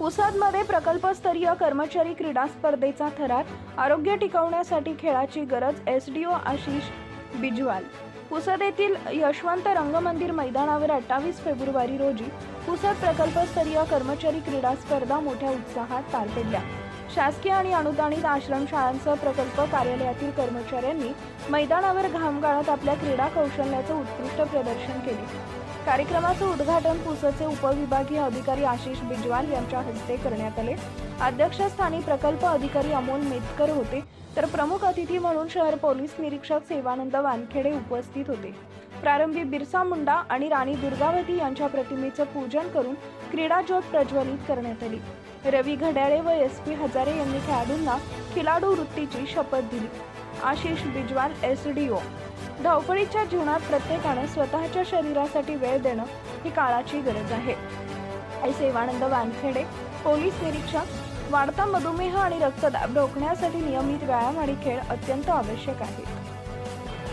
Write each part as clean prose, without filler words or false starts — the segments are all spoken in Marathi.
पुसदमध्ये प्रकल्पस्तरीय कर्मचारी क्रीडा स्पर्धेचा थरार, आरोग्य टिकवण्यासाठी खेळाची गरज, एसडीओ आशिष बिजवाल। पुसद येथील यशवंत रंगमंदिर मैदानावर 28 फेब्रुवारी रोजी पुसद प्रकल्पस्तरीय कर्मचारी क्रीडा स्पर्धा मोठ्या उत्साहात पार पडल्या। शासकीय आणि अनुदानित आश्रमशाळांसह प्रकल्प कार्यालयातील कर्मचाऱ्यांनी मैदानावर घाम गाळत आपल्या क्रीडा कौशल्याचे उत्कृष्ट प्रदर्शन केले। कार्यक्रमाचे उद्घाटन पुसदचे उपविभागीय अधिकारी आशिष बिजवाल यांच्या हस्ते करण्यात आले। अध्यक्षस्थानी प्रकल्प अधिकारी अमोल मेतकर होते, तर प्रमुख अतिथी म्हणून शहर पोलीस निरीक्षक सेवानंद वानखेडे उपस्थित होते। प्रारंभी बिरसा मुंडा आणि राणी दुर्गावती यांच्या प्रतिमेचे पूजन करून क्रीडा ज्योत प्रज्वलित करण्यात आली। रवी घड्याळे व एसपी हजारे यांनी खेळाडूंना खिलाडू वृत्तीची शपथ दिली। आशिष बिजवाल एसडीओ, धावपळीच्या जीवनात प्रत्येकाने स्वतःच्या शरीरासाठी वेळ देणं ही काळाची गरज आहे। सेवानंद वानखेडे, पोलीस निरीक्षक, वाढता मधुमेह आणि रक्तदाब रोखण्यासाठी नियमित व्यायाम आणि खेळ अत्यंत आवश्यक आहे।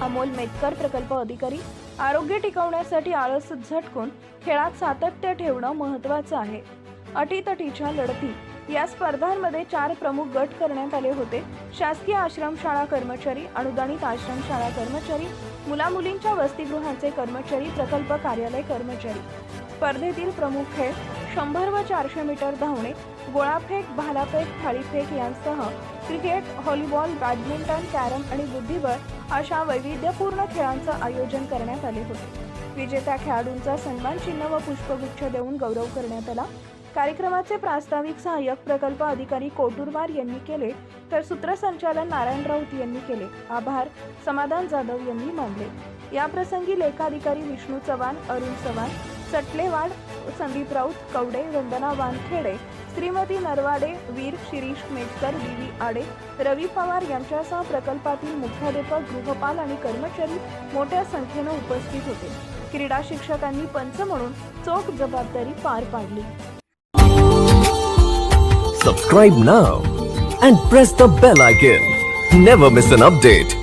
अमोल मेतकर, प्रकल्प अधिकारी, आरोग्य टिकवण्यासाठी आळस झटकून खेळात सातत्य ठेवणं महत्त्वाचं आहे। अटीतटीच्या लढती, या स्पर्धांमध्ये 4 प्रमुख गट करण्यात आले होते। शासकीय आश्रमशाळा कर्मचारी, अनुदानित आश्रमशाळा कर्मचारी, मुलामुलींच्या वसतिगृहाचे कर्मचारी, प्रकल्प कार्यालय कर्मचारी। स्पर्धेतील प्रमुख खेळ 100 व 400 मीटर धावणे, गोळाफेक, भालाफेक, थाळीफेक यांसह क्रिकेट, व्हॉलीबॉल, बॅडमिंटन, कॅरम आणि बुद्धिबळ अशा वैविध्यपूर्ण खेळांचं आयोजन करण्यात आले होते। विजेत्या खेळाडूंचा सन्मान चिन्ह व पुष्पगुच्छ देऊन गौरव करण्यात आला। कार्यक्रमाचे प्रास्ताविक सहाय्यक प्रकल्प अधिकारी कोटुरवार यांनी केले, तर सूत्रसंचालन नारायण राऊत यांनी केले। आभार समाधान जाधव यांनी मानले। या प्रसंगी लेखाधिकारी विष्णू चव्हाण, अरुण चव्हाण, सटलेवाड, संदीप राऊत, कवडे, वंदना वानखेडे, श्रीमती नरवाडे, वीर, शिरीष मेटकर, बीवी आडे, रवी पवार यांच्यासह प्रकल्पातील मुख्याध्यापक, गृहपाल आणि कर्मचारी मोठ्या संख्येने उपस्थित होते। क्रीडा शिक्षकांनी पंच म्हणून चोख जबाबदारी पार पाडली। Subscribe now and press the bell icon. Never miss an update.